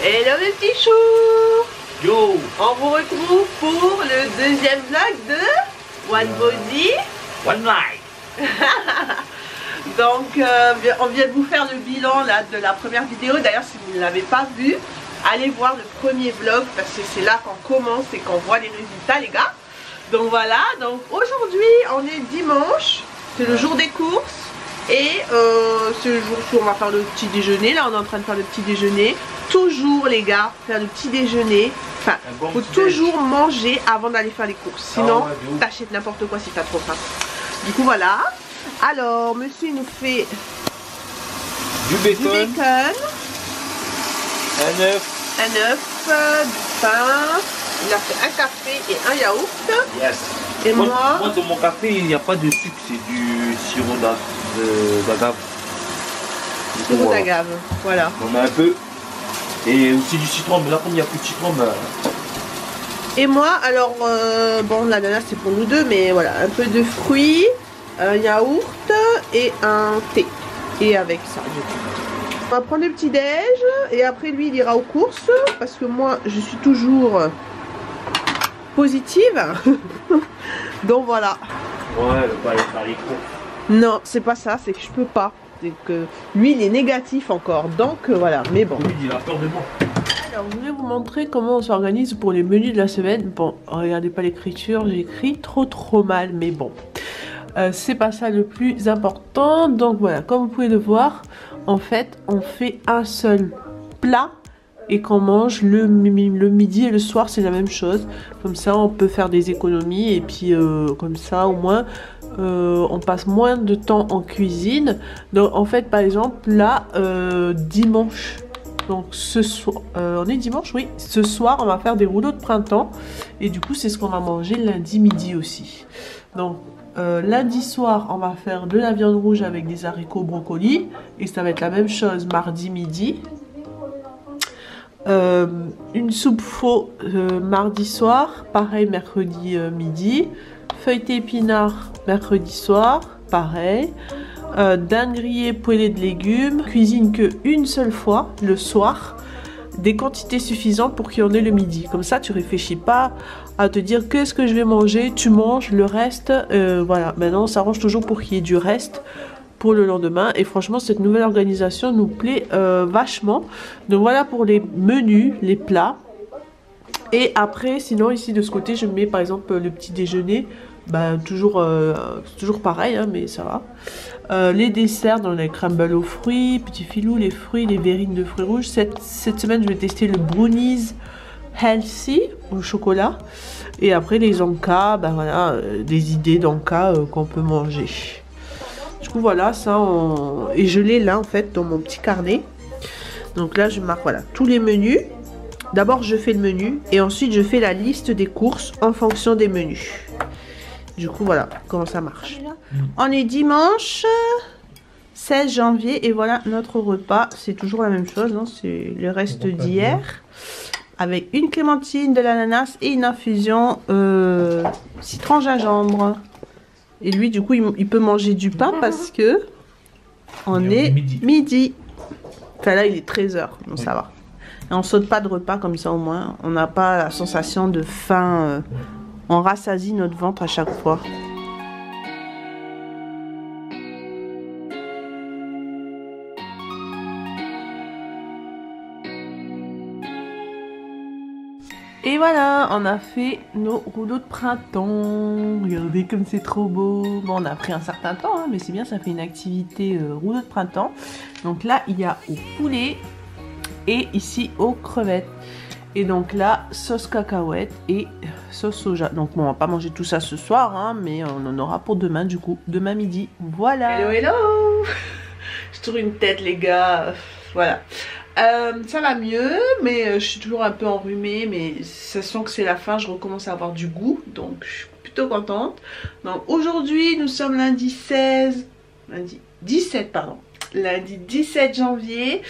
Hello mes petits choux. Yo. On vous retrouve pour le deuxième vlog de One Body One Life. Donc on vient de vous faire le bilan là, de la première vidéo. D'ailleurs si vous ne l'avez pas vu, allez voir le premier vlog parce que c'est là qu'on commence et qu'on voit les résultats les gars. Donc voilà, donc aujourd'hui on est dimanche, c'est le jour des courses. Et ce jour-ci on va faire le petit déjeuner. Là on est en train de faire le petit déjeuner. Toujours les gars, faire le petit déjeuner. Enfin, bon faut toujours manger avant d'aller faire les courses. Sinon, t'achètes n'importe quoi si t'as trop faim. Du coup voilà. Alors monsieur il nous fait du bacon. Un œuf. Du pain. Il a fait un café et un yaourt. Yes. Et moi dans mon café il n'y a pas de sucre, c'est du sirop d'agave. Sirop d'agave, voilà. On a un peu. Et aussi du citron, mais là comme il n'y a plus de citron, bah... Et moi, alors, bon l'ananas c'est pour nous deux, mais voilà, un peu de fruits, un yaourt et un thé. Et avec ça, du coup. On va prendre le petit déj et après lui il ira aux courses parce que moi je suis toujours positive. Donc voilà. Ouais, elle va aller faire les courses. Non, c'est pas ça, c'est que je peux pas. C'est que lui il est négatif encore, donc voilà, mais bon. Oui, il a peur de moi. Alors je voulais vous montrer comment on s'organise pour les menus de la semaine. Bon, regardez pas l'écriture, j'écris trop mal, mais bon. C'est pas ça le plus important. Donc voilà, comme vous pouvez le voir, en fait, on fait un seul plat et qu'on mange le midi et le soir, c'est la même chose. Comme ça, on peut faire des économies et puis comme ça, au moins, on passe moins de temps en cuisine. Donc en fait, par exemple, là, dimanche, donc ce soir, on est dimanche, oui. Ce soir, on va faire des rouleaux de printemps et du coup, c'est ce qu'on va manger lundi midi aussi. Donc lundi soir, on va faire de la viande rouge avec des haricots brocolis et ça va être la même chose mardi midi. Une soupe faux mardi soir, pareil mercredi midi. Feuilleté épinard mercredi soir, pareil. Dinde grillée poêlée de légumes. Cuisine que une seule fois le soir. Des quantités suffisantes pour qu'il y en ait le midi. Comme ça, tu réfléchis pas à te dire qu'est-ce que je vais manger. Tu manges le reste. Voilà. Maintenant, on s'arrange toujours pour qu'il y ait du reste pour le lendemain. Et franchement, cette nouvelle organisation nous plaît vachement. Donc voilà pour les menus, les plats. Et après, sinon, ici de ce côté, je mets par exemple le petit déjeuner. Ben, toujours pareil, hein, mais ça va. Les desserts dans les crumbles aux fruits, petits filous, les fruits, les verrines de fruits rouges. Cette semaine, je vais tester le brownies healthy au chocolat. Et après, les encas, ben voilà, des idées d'encas qu'on peut manger. Du coup, voilà, ça, et je l'ai là, en fait, dans mon petit carnet. Donc là, je marque, voilà, tous les menus. D'abord, je fais le menu et ensuite, je fais la liste des courses en fonction des menus. Du coup, voilà comment ça marche. On est dimanche 16 janvier et voilà notre repas. C'est toujours la même chose, hein, c'est le reste d'hier. Avec une clémentine, de l'ananas et une infusion citron-gingembre. Et lui, du coup, il peut manger du pain parce que on est midi. Enfin là, il est 13 h, donc ça va. Et on saute pas de repas comme ça au moins. On n'a pas la sensation de faim. On rassasie notre ventre à chaque fois. Et voilà, on a fait nos rouleaux de printemps. Regardez comme c'est trop beau. Bon, on a pris un certain temps, hein, mais c'est bien, ça fait une activité rouleau de printemps. Donc là, il y a au poulet et ici aux crevettes. Et donc là, sauce cacahuète et sauce soja. Donc bon, on va pas manger tout ça ce soir, hein, mais on en aura pour demain du coup, demain midi. Voilà. Hello, hello. Je tourne une tête les gars. Voilà. Ça va mieux, mais je suis toujours un peu enrhumée, mais ça sent que c'est la fin, je recommence à avoir du goût, donc je suis plutôt contente. Donc aujourd'hui, nous sommes lundi 17 janvier,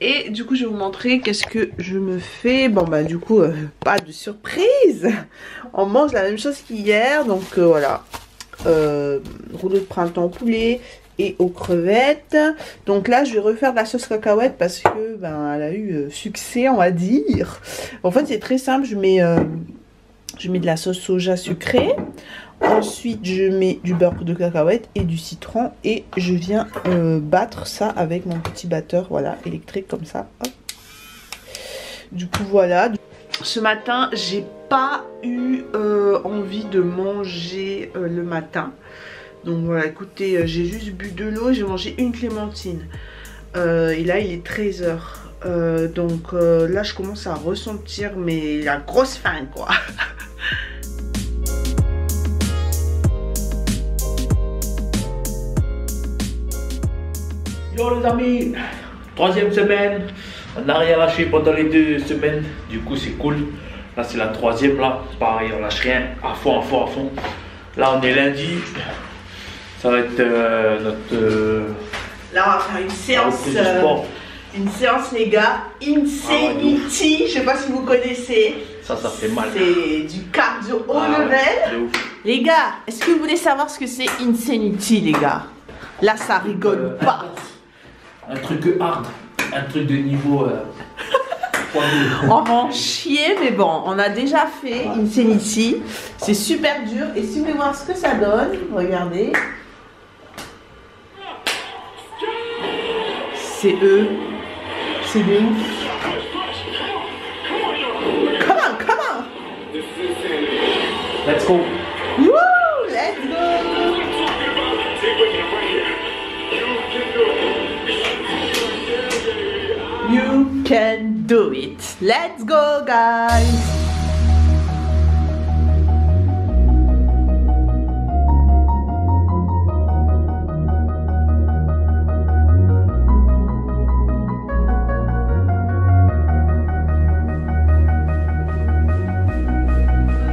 et du coup je vais vous montrer qu'est-ce que je me fais. Bon bah du coup pas de surprise, on mange la même chose qu'hier, donc voilà, rouleau de printemps au poulet et aux crevettes. Donc là je vais refaire de la sauce cacahuète parce que ben elle a eu succès, on va dire. En fait c'est très simple, je mets de la sauce soja sucrée. Ensuite, je mets du beurre de cacahuète et du citron. Et je viens battre ça avec mon petit batteur, voilà, électrique comme ça. Hop. Du coup, voilà. Ce matin, j'ai pas eu envie de manger le matin. Donc voilà, écoutez, j'ai juste bu de l'eau. J'ai mangé une clémentine. Et là, il est 13 h. Donc là, je commence à ressentir la grosse faim, quoi. Yo les amis, 3e semaine, on n'a rien lâché pendant les 2 semaines, du coup c'est cool. Là c'est la 3e là, pareil on lâche rien, à fond. Là on est lundi, ça va être notre... Là on va faire une séance les gars, Insanity, je sais pas si vous connaissez. Ça fait mal. C'est du cardio haut level. Les gars, est-ce que vous voulez savoir ce que c'est Insanity les gars? Là ça rigole pas. Un truc hard, un truc de niveau... On va en chier, mais bon, on a déjà fait Insanity. C'est super dur. Et si vous voulez voir ce que ça donne, regardez. C'est eux. C'est des ouf. Come on. Let's go. Woo, let's go. You can do it. Let's go, guys.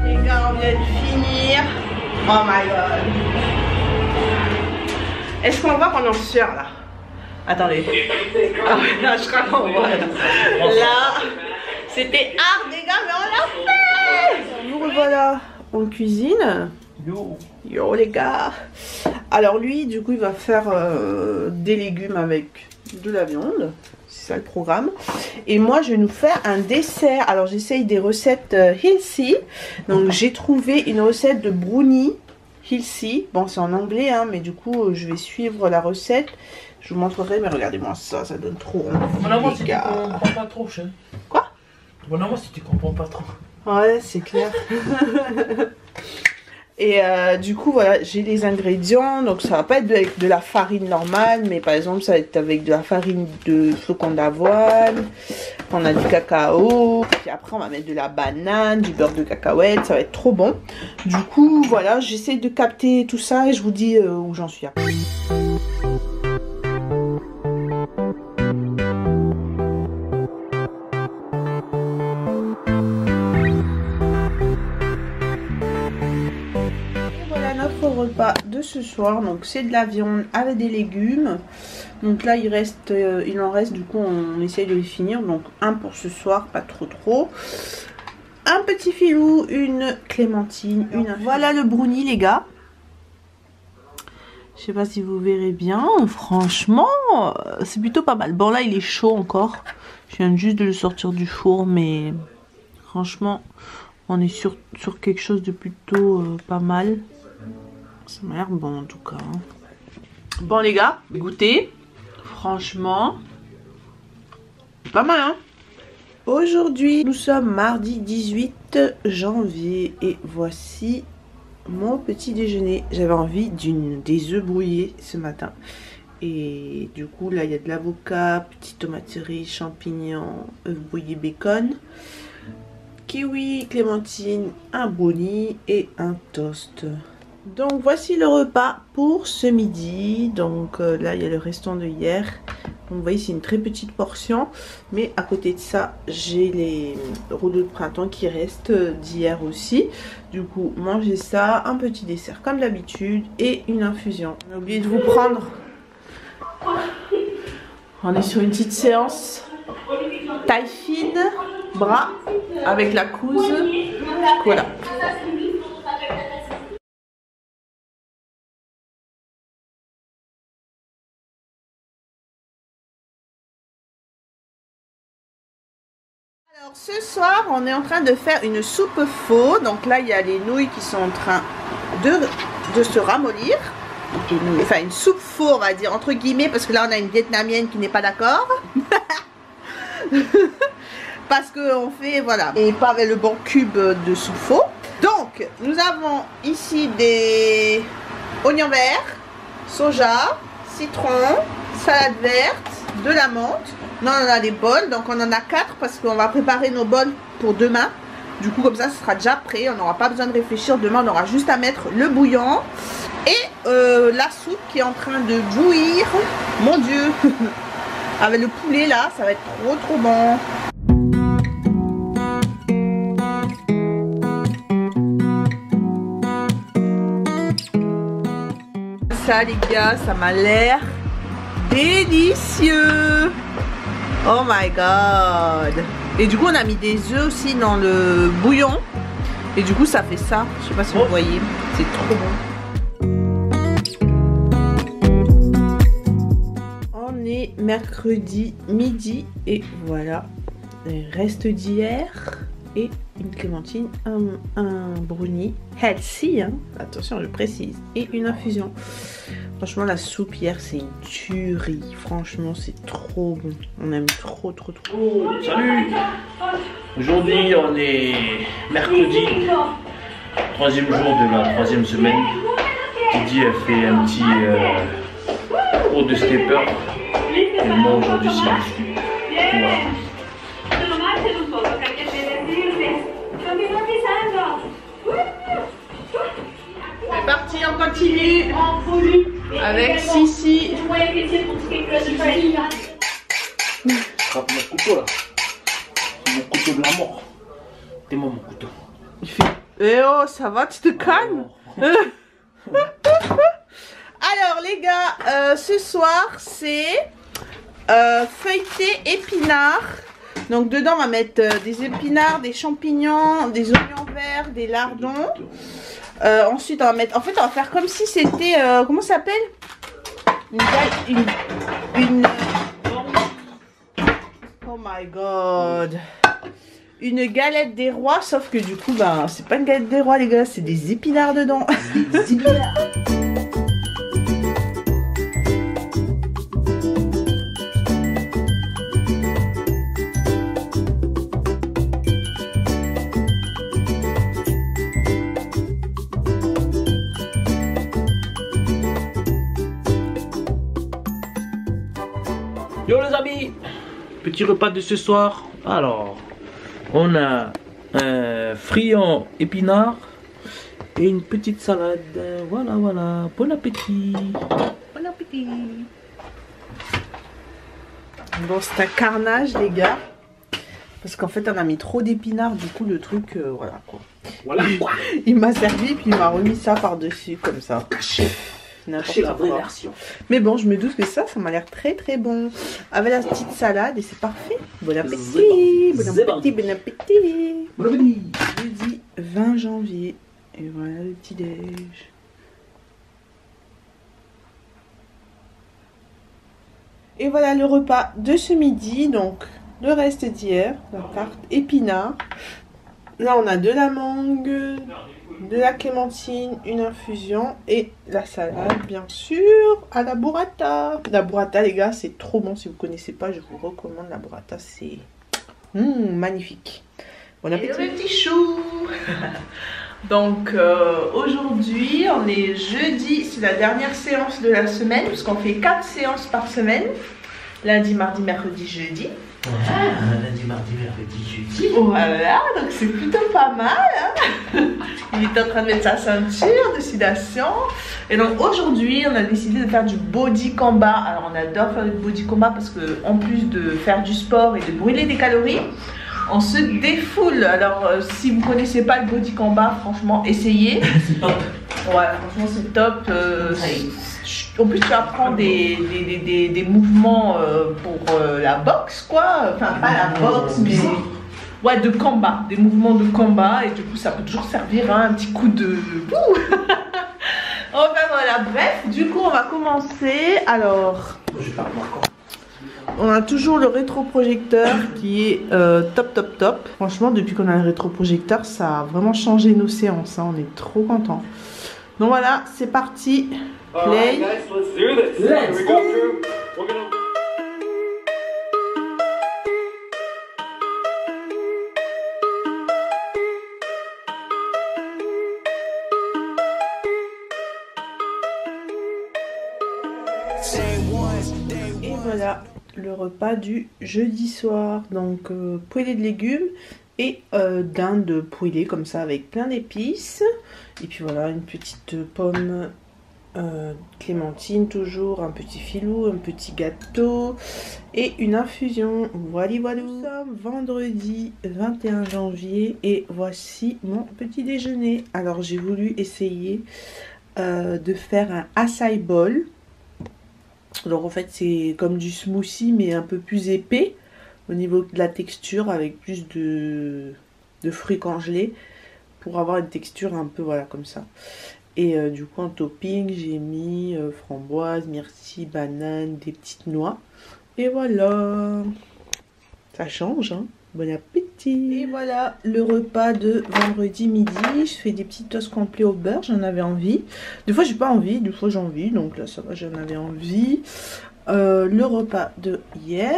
Les gars, on vient de finir. Oh my god. Est-ce qu'on voit qu'on en sueur là? Attendez. Ah non, je crois qu'on voit. Là, c'était hard les gars, mais on l'a fait. Nous revoilà en cuisine. Yo les gars. Alors lui, du coup, il va faire des légumes avec de la viande. C'est ça le programme. Et moi, je vais nous faire un dessert. Alors j'essaye des recettes healthy. Donc j'ai trouvé une recette de brownie healthy. Bon, c'est en anglais, hein, mais du coup, je vais suivre la recette. Je vous montrerai, mais regardez-moi ça, ça donne trop envie. Bon, si tu comprends pas trop, chien. Quoi? Bon, si tu comprends pas trop. Ouais, c'est clair. Et du coup, voilà, j'ai les ingrédients. Donc, ça va pas être avec de la farine normale, mais par exemple, ça va être avec de la farine de flocons d'avoine. On a du cacao. Puis après, on va mettre de la banane, du beurre de cacahuète. Ça va être trop bon. Du coup, voilà, j'essaie de capter tout ça et je vous dis où j'en suis. Repas de ce soir, donc c'est de la viande avec des légumes. Donc là il en reste, du coup on essaye de les finir. Donc un pour ce soir, pas trop. Un petit filou, une clémentine, voilà le brownie les gars. Je sais pas si vous verrez bien, franchement c'est plutôt pas mal. Bon là il est chaud encore, je viens juste de le sortir du four, mais franchement on est sur quelque chose de plutôt pas mal. Ça m'a l'air bon en tout cas. Bon les gars, goûtez. Franchement, pas mal hein. Aujourd'hui, nous sommes mardi 18 janvier et voici mon petit déjeuner. J'avais envie des œufs brouillés ce matin. Et du coup là il y a de l'avocat, petite tomate cerise, champignons, œufs brouillés, bacon, kiwi, clémentine, un brownie et un toast. Donc voici le repas pour ce midi. Donc là il y a le restant de hier vous voyez, c'est une très petite portion. Mais à côté de ça, j'ai les rouleaux de printemps qui restent d'hier aussi. Du coup, mangez ça, un petit dessert comme d'habitude et une infusion. On a oublié de vous prendre. On est sur une petite séance taille fine, bras, avec la couse. Voilà. Alors ce soir, on est en train de faire une soupe faux. Donc là, il y a les nouilles qui sont en train de se ramollir. Enfin, une soupe faux, on va dire, entre guillemets, parce que là, on a une vietnamienne qui n'est pas d'accord. Parce qu'on fait, voilà, et pas avec le bon cube de soupe faux. Donc, nous avons ici des oignons verts, soja, citron, salade verte, de la menthe. Là, on a des bols, donc on en a 4 parce qu'on va préparer nos bols pour demain. Du coup, comme ça, ce sera déjà prêt. On n'aura pas besoin de réfléchir. Demain, on aura juste à mettre le bouillon et la soupe qui est en train de bouillir. Mon Dieu, avec le poulet là, ça va être trop bon. Ça, les gars, ça m'a l'air délicieux. Oh my god. Et du coup on a mis des œufs aussi dans le bouillon. Et du coup ça fait ça. Je sais pas si vous voyez. C'est trop bon. On est mercredi midi. Et voilà. Les restes d'hier. Et une clémentine. Un brownie. Healthy hein. Attention je précise. Et une infusion. Franchement la soupe hier c'est une tuerie. Franchement c'est trop bon. On aime trop. Oh, salut. Aujourd'hui on est mercredi, 3e jour de la 3e semaine. Didi a fait un petit cours de stepper. Et moi aujourd'hui c'est muscu. Voilà. C'est parti, on continue avec Sissi. Frappe mon couteau là. C'est mon couteau de la mort. T'es-moi mon couteau. Il fait eh oh, ça va, tu te calmes. Alors les gars, ce soir c'est feuilleté épinards. Donc dedans on va mettre des épinards, des champignons, des oignons verts, des lardons. Ensuite on va mettre, en fait on va faire comme si c'était, comment ça s'appelle, oh my god, une galette des rois, sauf que du coup bah c'est pas une galette des rois les gars, c'est des épinards dedans. Des épinards. Yo les amis, petit repas de ce soir. Alors, on a un friand épinard et une petite salade. Voilà, bon appétit. Bon appétit. Bon, c'est un carnage les gars. Parce qu'en fait on a mis trop d'épinards, du coup le truc, voilà quoi. Voilà quoi. Il m'a servi puis il m'a remis ça par-dessus comme ça. C'est la vraie version. Mais bon, je me doute que ça m'a l'air très bon. Avec la petite salade et c'est parfait. Bon appétit, bon appétit, bon appétit. Bon appétit. Jeudi 20 janvier. Et voilà le petit déj. Et voilà le repas de ce midi. Donc le reste d'hier, la tarte épinard. Là on a de la mangue, de la clémentine, une infusion et la salade bien sûr à la burrata. La burrata les gars c'est trop bon, si vous ne connaissez pas je vous recommande la burrata, c'est magnifique. Bon appétit. Et le petit chou. Donc aujourd'hui on est jeudi, c'est la dernière séance de la semaine parce qu'on fait 4 séances par semaine. Lundi, mardi, mercredi, jeudi. Ouais, lundi, mardi, mercredi, jeudi. Voilà, donc c'est plutôt pas mal. Hein. Il est en train de mettre sa ceinture de sudation. Et donc aujourd'hui, on a décidé de faire du body combat. Alors on adore faire du body combat parce que en plus de faire du sport et de brûler des calories, on se défoule. Alors si vous connaissez pas le body combat, franchement, essayez. C'est top. Ouais, franchement c'est top. En plus tu apprends des mouvements pour la boxe quoi. Enfin pas la boxe mais ouais de combat. Des mouvements de combat et du coup ça peut toujours servir à un petit coup de... Enfin voilà, bref, du coup on va commencer. Alors, Je parle encore. on a toujours le rétroprojecteur qui est top. Franchement, depuis qu'on a le rétroprojecteur, ça a vraiment changé nos séances. Hein. On est trop contents. Donc voilà, c'est parti. Play. Guys, let's do this. Let's Here we go through. We're gonna. Et voilà le repas du jeudi soir. Donc poêlée de légumes et dinde poêlée comme ça avec plein d'épices. Et puis voilà une petite pomme clémentine toujours, un petit filou, un petit gâteau et une infusion. Voilà. Nous sommes vendredi 21 janvier et voici mon petit déjeuner. Alors j'ai voulu essayer de faire un acai bowl. Alors en fait c'est comme du smoothie mais un peu plus épais au niveau de la texture avec plus de fruits congelés pour avoir une texture un peu voilà comme ça. Et du coup en topping j'ai mis framboise, myrtille, banane, des petites noix. Et voilà, ça change hein. Bon appétit. Et voilà le repas de vendredi midi. Je fais des petits toasts complets au beurre, j'en avais envie. Des fois j'ai pas envie, des fois j'ai envie. Donc là ça va, j'en avais envie. Le repas de hier.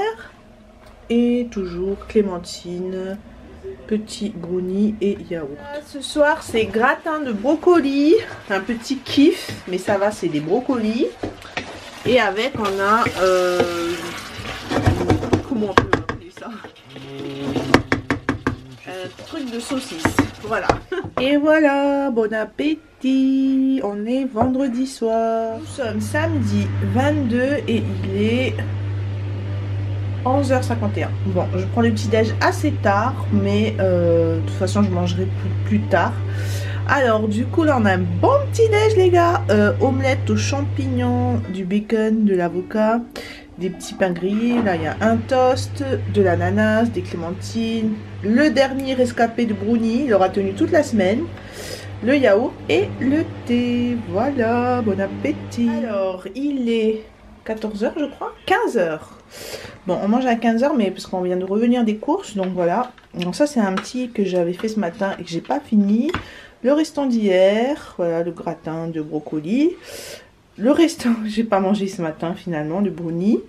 Et toujours clémentine, petit brownie et yaourt. Ce soir c'est gratin de brocoli. Un petit kiff, mais ça va, c'est des brocolis. Et avec on a... comment on peut appeler ça? Un truc de saucisse, voilà. Et voilà, bon appétit. On est vendredi soir. Nous sommes samedi 22 et il est 11h51. Bon, je prends le petit déj assez tard, mais de toute façon je mangerai plus tard. Alors du coup là on a un bon petit déj les gars. Omelette aux champignons, du bacon, de l'avocat, des petits pains grillés. Là il y a un toast, de l'ananas, des clémentines, le dernier rescapé de brownie, il aura tenu toute la semaine, le yaourt et le thé. Voilà, bon appétit. Alors il est 14h je crois, 15h. Bon on mange à 15h mais parce qu'on vient de revenir des courses, donc voilà. Donc ça c'est un petit que j'avais fait ce matin et que j'ai pas fini. Le restant d'hier, voilà le gratin de brocoli. Le restant, j'ai pas mangé ce matin finalement, de brownie.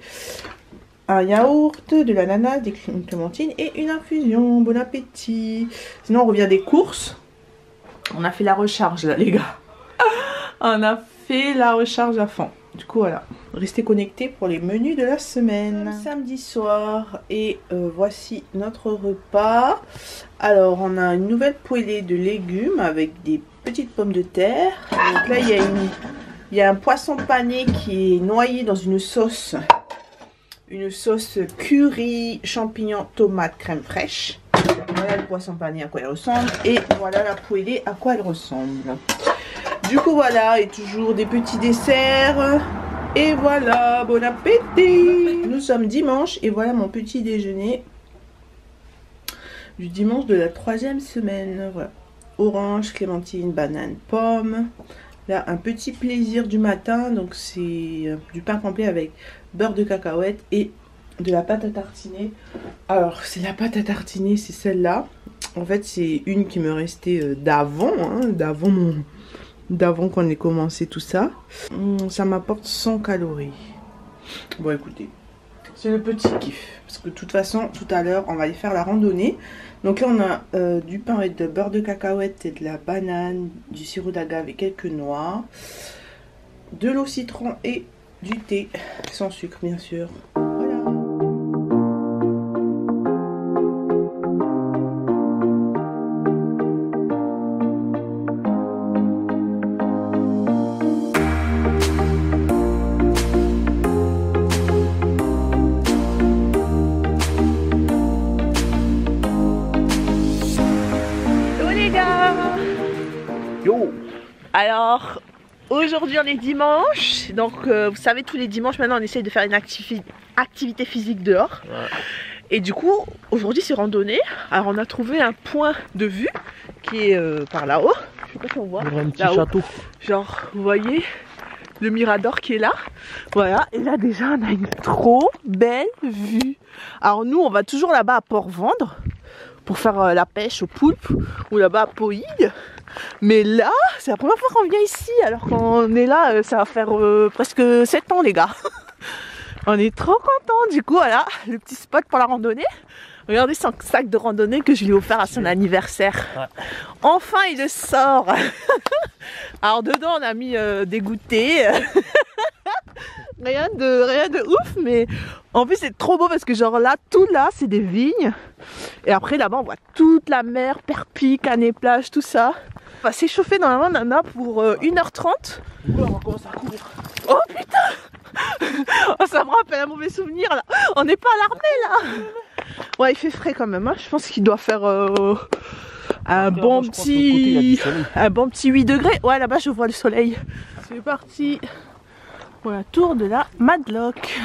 Un yaourt, de l'ananas, des clémentines et une infusion. Bon appétit. Sinon on revient des courses. On a fait la recharge là les gars. On a fait la recharge à fond. Du coup voilà, restez connectés pour les menus de la semaine. Samedi soir et voici notre repas. Alors on a une nouvelle poêlée de légumes avec des petites pommes de terre. Donc là il y a un poisson pané qui est noyé dans une sauce curry, champignons, tomates, crème fraîche. Voilà le poisson pané à quoi il ressemble et voilà la poêlée à quoi elle ressemble. Du coup voilà, et toujours des petits desserts. Et voilà, bon appétit. Nous sommes dimanche et voilà mon petit déjeuner du dimanche de la 3e semaine. Voilà. Orange, clémentine, banane, pomme. Là un petit plaisir du matin, donc c'est du pain complet avec beurre de cacahuète et de la pâte à tartiner. Alors c'est la pâte à tartiner, c'est celle-là. En fait c'est une qui me restait d'avant, hein, d'avant qu'on ait commencé tout ça. Ça m'apporte 100 calories. Bon écoutez, c'est le petit kiff. Parce que de toute façon, tout à l'heure, on va aller faire la randonnée. Donc là, on a du pain avec de beurre de cacahuète et de la banane, du sirop d'agave et quelques noix, de l'eau citron et du thé, sans sucre bien sûr. Voilà. Alors, aujourd'hui on est dimanche, donc vous savez tous les dimanches maintenant on essaye de faire une activité physique dehors. Ouais. Et du coup, aujourd'hui c'est randonnée. Alors on a trouvé un point de vue qui est par là-haut. Je sais pas si on voit. Un petit château. Genre, vous voyez le mirador qui est là. Voilà, et là déjà on a une trop belle vue. Alors nous on va toujours là-bas à Port-Vendre pour faire la pêche au poulpe, ou là-bas à Pouilly. Mais là, c'est la première fois qu'on vient ici, alors qu'on est là, ça va faire presque 7 ans les gars. On est trop contents, du coup voilà, le petit spot pour la randonnée. Regardez son sac de randonnée que je lui ai offert à son anniversaire. Ouais. Enfin il le sort. Alors dedans on a mis des goûters. Rien de ouf, mais en plus c'est trop beau parce que genre là, tout là c'est des vignes. Et après là-bas on voit toute la mer, Perpignan, Canet-Plage, tout ça. On va s'échauffer dans la nana pour 1h30. On va commencer à courir. Oh putain. Oh, ça me rappelle un mauvais souvenir là. On n'est pas à l'armée là. Ouais, il fait frais quand même, hein. Je pense qu'il doit faire un bon petit 8 degrés. Ouais, là-bas je vois le soleil. C'est parti pour la tour de la Madlock.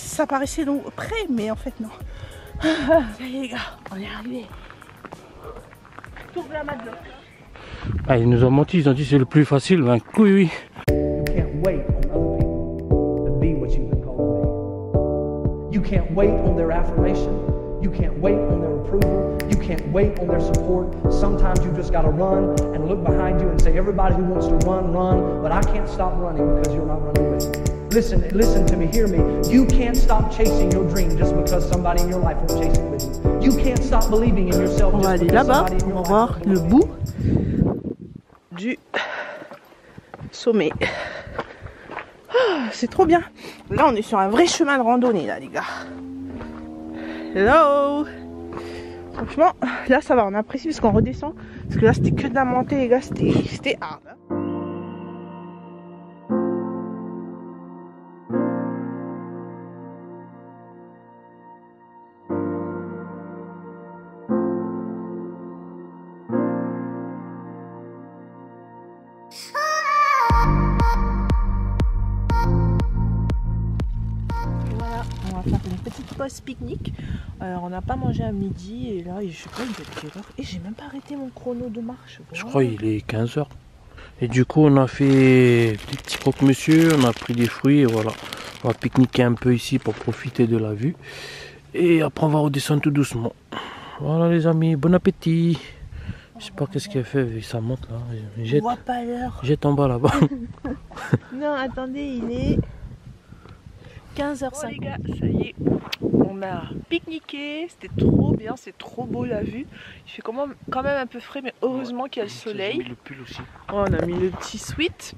Ça paraissait long près, mais en fait non. Ça y est les gars, on est arrivé. Tour de la Madlock. Ah, ils nous ont menti, ils ont dit c'est le plus facile, ben oui. You can't wait on other people to be what you've been called to be. You can't wait on their affirmation. You can't wait on their approval. You can't wait on their support. Sometimes you just got to run and look behind you and say, everybody who wants to run, run. But I can't stop running because you're not running with me. Listen to me, hear me. You can't stop chasing your dream just because somebody in your life won't chase it with you. You can't stop believing in yourself. On va aller là-bas, on va voir le bout du sommet. Oh, c'est trop bien. Là, on est sur un vrai chemin de randonnée, là, les gars. Hello. Franchement, là, ça va, on apprécie parce qu'on redescend. Parce que là, c'était que de la montée, les gars, c'était hard. Hein. Pique-nique. Alors on n'a pas mangé à midi et là je sais pas il est quelle heure et j'ai même pas arrêté mon chrono de marche. Wow. Je crois il est 15h. Et du coup on a fait des petits croque-monsieur, on a pris des fruits et voilà. On va pique-niquer un peu ici pour profiter de la vue. Et après on va redescendre tout doucement. Voilà les amis, bon appétit. Je sais pas qu'est-ce qu'elle fait, ça monte là. Je vois pas l'heure. Jette en bas là-bas. Non attendez, il est 15h50. Bon, les gars, ça y est, on a pique-niqué, c'était trop bien, c'est trop beau la vue. Il fait quand même un peu frais, mais heureusement qu'il y a le soleil. Mis le pull aussi. Oh, on a mis le petit sweat.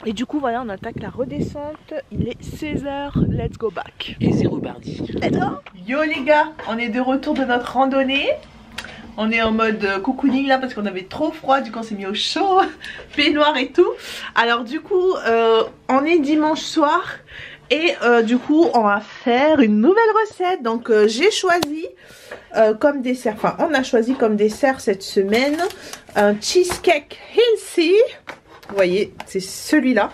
Et du coup, voilà, on attaque la redescente. Il est 16h, let's go back. Et zéro bardi. Let's go. Yo les gars, on est de retour de notre randonnée. On est en mode cocooning là parce qu'on avait trop froid, du coup on s'est mis au chaud, peignoir et tout. Alors du coup, on est dimanche soir. Et du coup on va faire une nouvelle recette. Donc j'ai choisi comme dessert, enfin on a choisi comme dessert cette semaine un cheesecake healthy. Vous voyez c'est celui-là.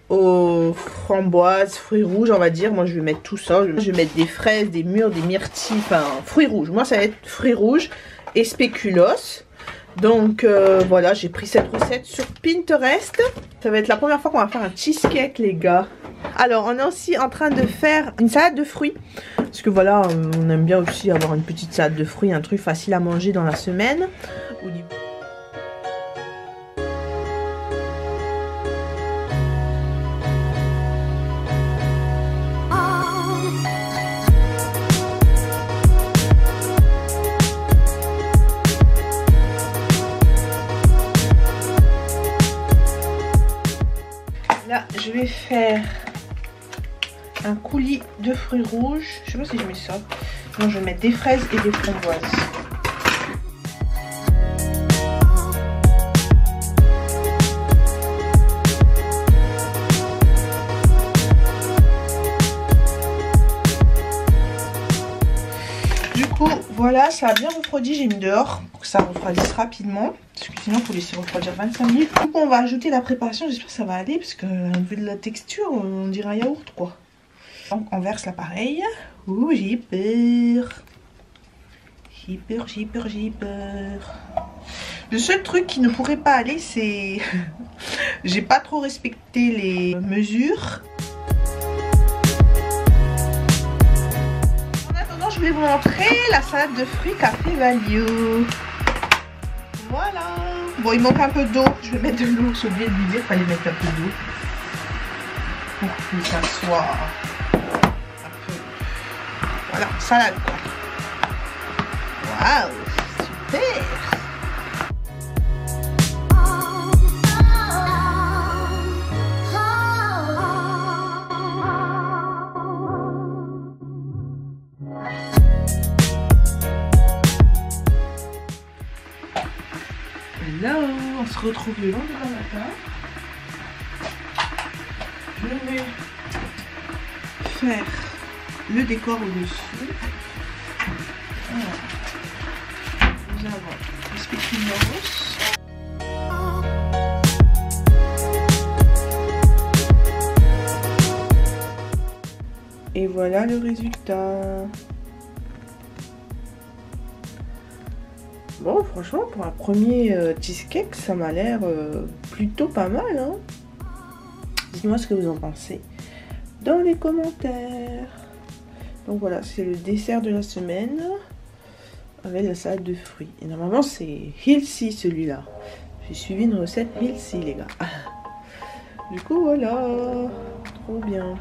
Aux framboises, fruits rouges on va dire. Moi je vais mettre tout ça. Je vais mettre des fraises, des mûres, des myrtilles, enfin fruits rouges. Moi ça va être fruits rouges et spéculoos. Donc voilà, j'ai pris cette recette sur Pinterest. Ça va être la première fois qu'on va faire un cheesecake les gars. Alors on est aussi en train de faire une salade de fruits. Parce que voilà, on aime bien aussi avoir une petite salade de fruits, un truc facile à manger dans la semaine. Là, je vais faire un coulis de fruits rouges. Je sais pas si je mets ça. Non, je vais mettre des fraises et des framboises. Du coup, voilà, ça a bien refroidi. J'ai mis dehors pour que ça refroidisse rapidement. Parce que sinon, il faut laisser refroidir 25 minutes. Du coup, on va ajouter la préparation. J'espère que ça va aller. Parce que, vu de la texture, on dirait un yaourt, quoi. Donc, on verse l'appareil. Ouh, j'ai peur. J'ai peur, j'ai peur, j'ai peur. Le seul truc qui ne pourrait pas aller, c'est... j'ai pas trop respecté les mesures. En attendant, je vais vous montrer la salade de fruits Café Value. Voilà. Bon, il manque un peu d'eau. Je vais mettre de l'eau. J'ai oublié de lui dire qu'il fallait mettre un peu d'eau. Pour que ça soit un peu... Voilà, salade quoi. Waouh, super. Hello, on se retrouve le lendemain matin. Je vais faire le décor au-dessus. Voilà. Nous avons les spéculoos. Et voilà le résultat. Bon, franchement, pour un premier cheesecake, ça m'a l'air plutôt pas mal, hein. Dites-moi ce que vous en pensez dans les commentaires. Donc voilà, c'est le dessert de la semaine avec la salade de fruits. Et normalement, c'est healthy celui-là. J'ai suivi une recette healthy, les gars. Du coup, voilà. Trop bien.